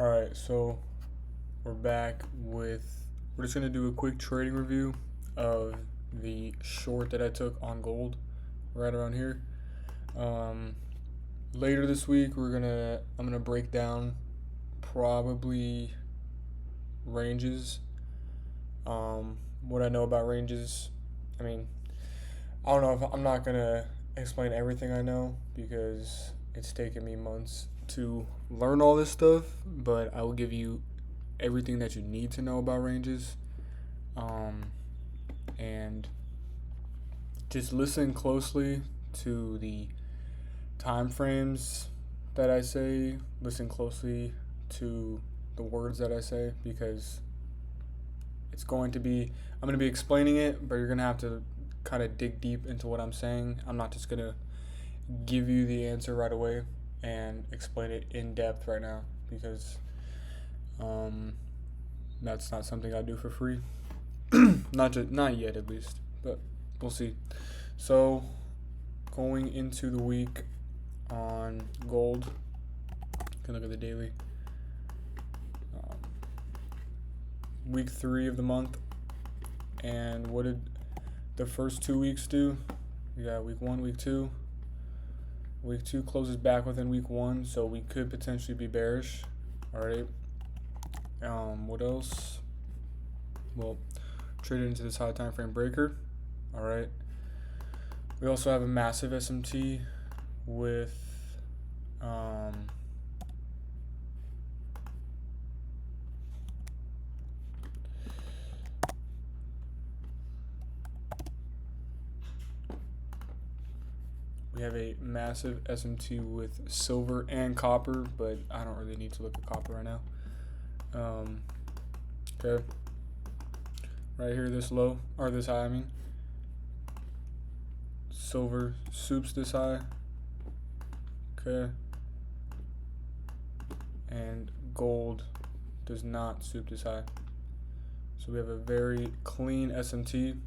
Alright, so we're back with, we're just going to do a quick trading review of the short that I took on gold right around here. Later this week, I'm going to break down probably ranges. What I know about ranges, I mean, I don't know if I'm not going to explain everything I know because it's taken me months to learn all this stuff, but I will give you everything that you need to know about ranges. And just listen closely to the time frames that I say. Listen closely to the words that I say because I'm going to be explaining it, but you're going to have to kind of dig deep into what I'm saying. I'm not just going to give you the answer right away and explain it in depth right now because that's not something I do for free. Not yet at least, but we'll see. So going into the week on gold, you can look at the daily. Week 3 of the month, and what did the first 2 weeks do? We got week 1, week 2. Week 2 closes back within week 1, so we could potentially be bearish. All right. What else? Well, traded into this high time frame breaker. All right. We also have a massive SMT with we have a massive SMT with silver and copper, but I don't really need to look at copper right now. Okay. Right here, this low, or this high, I mean. Silver soups this high. Okay. And gold does not soup this high. So we have a very clean SMT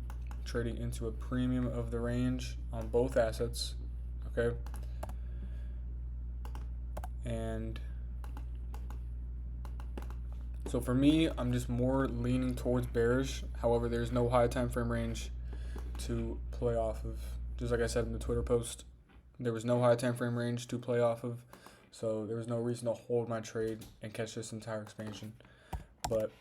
trading into a premium of the range on both assets. Okay. And so for me, I'm just more leaning towards bearish. However, there's no high time frame range to play off of. Just like I said in the Twitter post, there was no high time frame range to play off of. So there was no reason to hold my trade and catch this entire expansion. But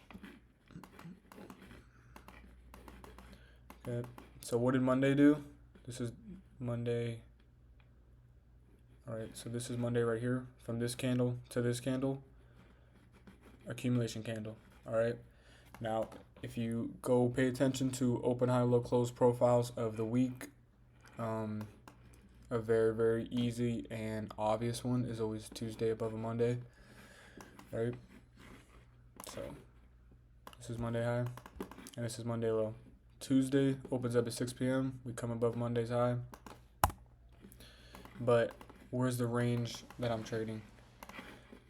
okay. So what did Monday do? This is Monday. All right, so this is Monday right here. From this candle to this candle, accumulation candle. All right. Now, if you go pay attention to open, high, low, close profiles of the week, a very, very easy and obvious one is always Tuesday above a Monday. Right. So this is Monday high, and this is Monday low. Tuesday opens up at 6 p.m. We come above Monday's high. But where's the range that I'm trading?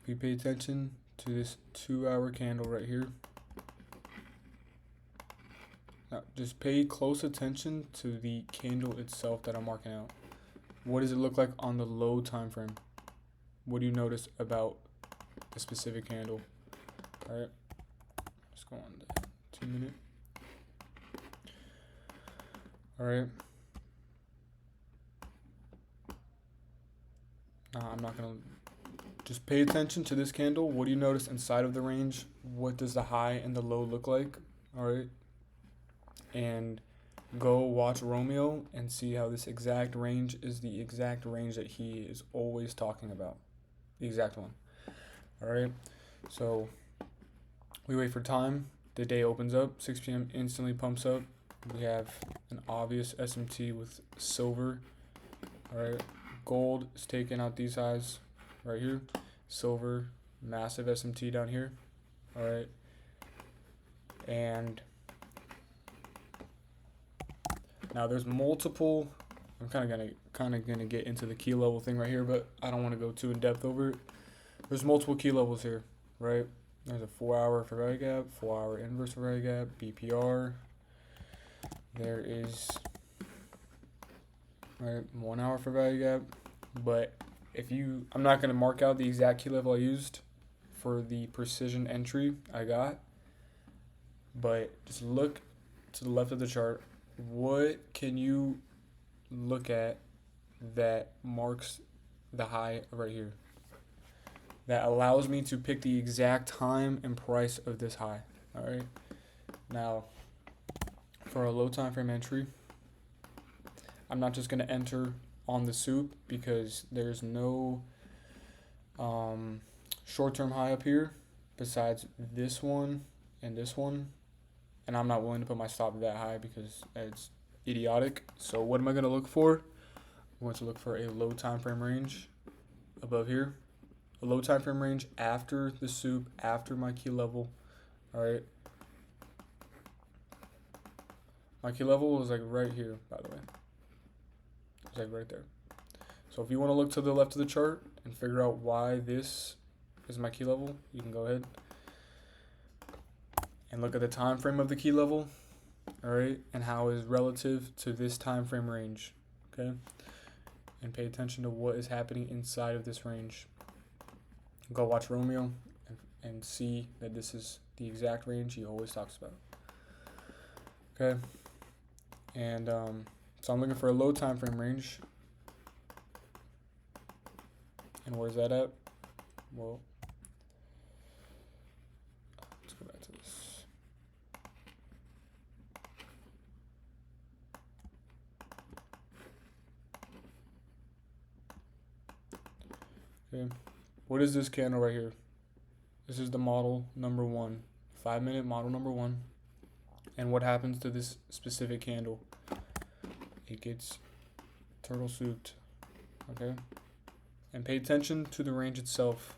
If you pay attention to this 2-hour candle right here. Now, just pay close attention to the candle itself that I'm marking out. What does it look like on the low time frame? What do you notice about the specific candle? All right, let's go on the 2 minute. All right. I'm not gonna. Just pay attention to this candle. What do you notice inside of the range? What does the high and the low look like? All right. And go watch Romeo and see how this exact range is the exact range that he is always talking about. The exact one. All right. So we wait for time. The day opens up. 6 p.m. instantly pumps up. We have an obvious SMT with silver. All right. Gold is taking out these highs right here. Silver, massive SMT down here. All right. And now there's multiple. I'm kind of gonna get into the key level thing right here, but I don't want to go too in depth over it. There's multiple key levels here, right? There's a 4-hour fair value gap, 4-hour inverse fair value gap, BPR. There is 1-hour fair value gap, but I'm not gonna mark out the exact key level I used for the precision entry I got, but just look to the left of the chart. What can you look at that marks the high right here? That allows me to pick the exact time and price of this high. All right. Now, for a low time frame entry, I'm not just going to enter on the soup because there's no short-term high up here besides this one and this one, and I'm not willing to put my stop that high because it's idiotic. So what am I going to look for? I'm going to look for a low time frame range above here, a low time frame range after the soup, after my key level. All right, my key level was like right here, by the way. It's like right there. So if you want to look to the left of the chart and figure out why this is my key level, you can go ahead and look at the time frame of the key level, all right, and how it is relative to this time frame range, okay? And pay attention to what is happening inside of this range. Go watch Romeo and see that this is the exact range he always talks about, okay? And so I'm looking for a low time frame range. And where's that at? Well, let's go back to this. Okay, what is this candle right here? This is the model number 1, 5-minute model number 1. And what happens to this specific candle? It gets turtle souped, okay? And pay attention to the range itself.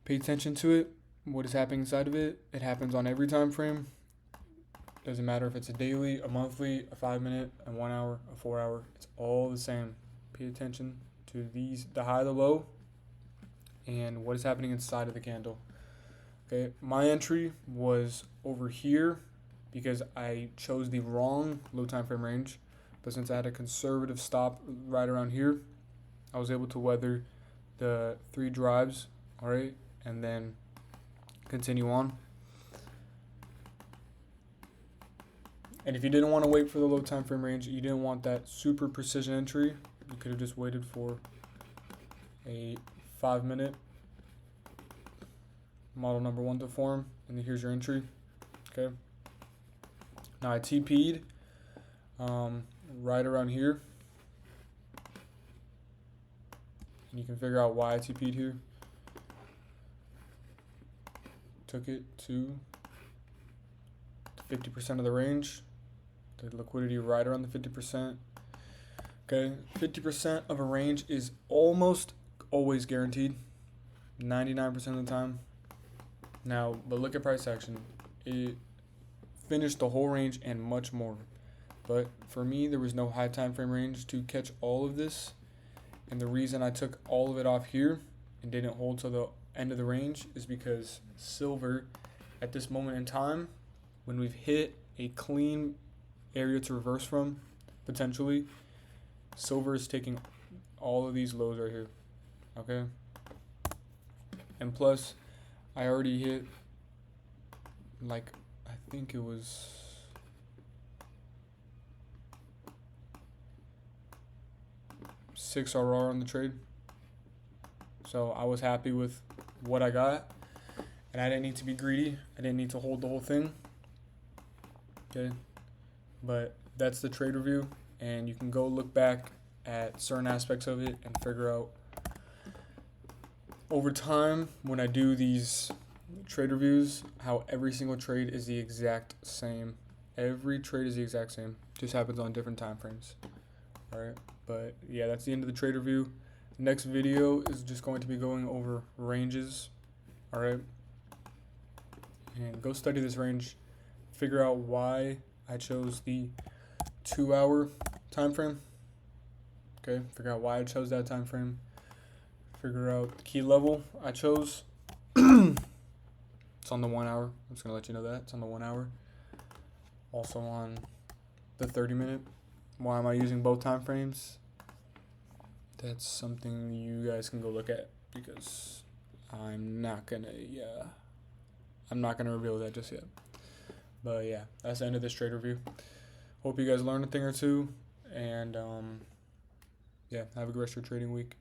Pay attention to it. What is happening inside of it? It happens on every time frame. Doesn't matter if it's a daily, a monthly, a 5-minute, a 1 hour, a 4 hour. It's all the same. Pay attention to these, the high, the low, and what is happening inside of the candle. Okay, my entry was over here because I chose the wrong low time frame range. But since I had a conservative stop right around here, I was able to weather the 3 drives, all right, and then continue on. And if you didn't want to wait for the low time frame range, you didn't want that super precision entry, you could have just waited for a 5-minute model number 1 to form, and here's your entry, okay? Now I TP'd right around here. And you can figure out why I TP'd here. Took it to 50% of the range. The liquidity right around the 50%. Okay, 50% of a range is almost always guaranteed. 99% of the time. Now, but look at price action. It finished the whole range and much more. But for me, there was no high time frame range to catch all of this. And the reason I took all of it off here and didn't hold till the end of the range is because silver, at this moment in time, when we've hit a clean area to reverse from, potentially, silver is taking all of these lows right here, okay? And plus, I already hit, like, I think it was 6 RR on the trade. So I was happy with what I got, and I didn't need to be greedy. I didn't need to hold the whole thing. Okay, but that's the trade review, and you can go look back at certain aspects of it and figure out over time when I do these trade reviews how every single trade is the exact same. Every trade is the exact same, just happens on different time frames. All right, but yeah, that's the end of the trade review. The next video is just going to be going over ranges. All right, and go study this range, figure out why I chose the 2-hour time frame. Okay, figure out why I chose that time frame. Figure out the key level I chose. It's on the 1 hour. I'm just gonna let you know that it's on the 1 hour. Also on the 30-minute. Why am I using both time frames? That's something you guys can go look at because I'm not gonna reveal that just yet. But yeah, that's the end of this trade review. Hope you guys learned a thing or two, and yeah, have a good rest of your trading week.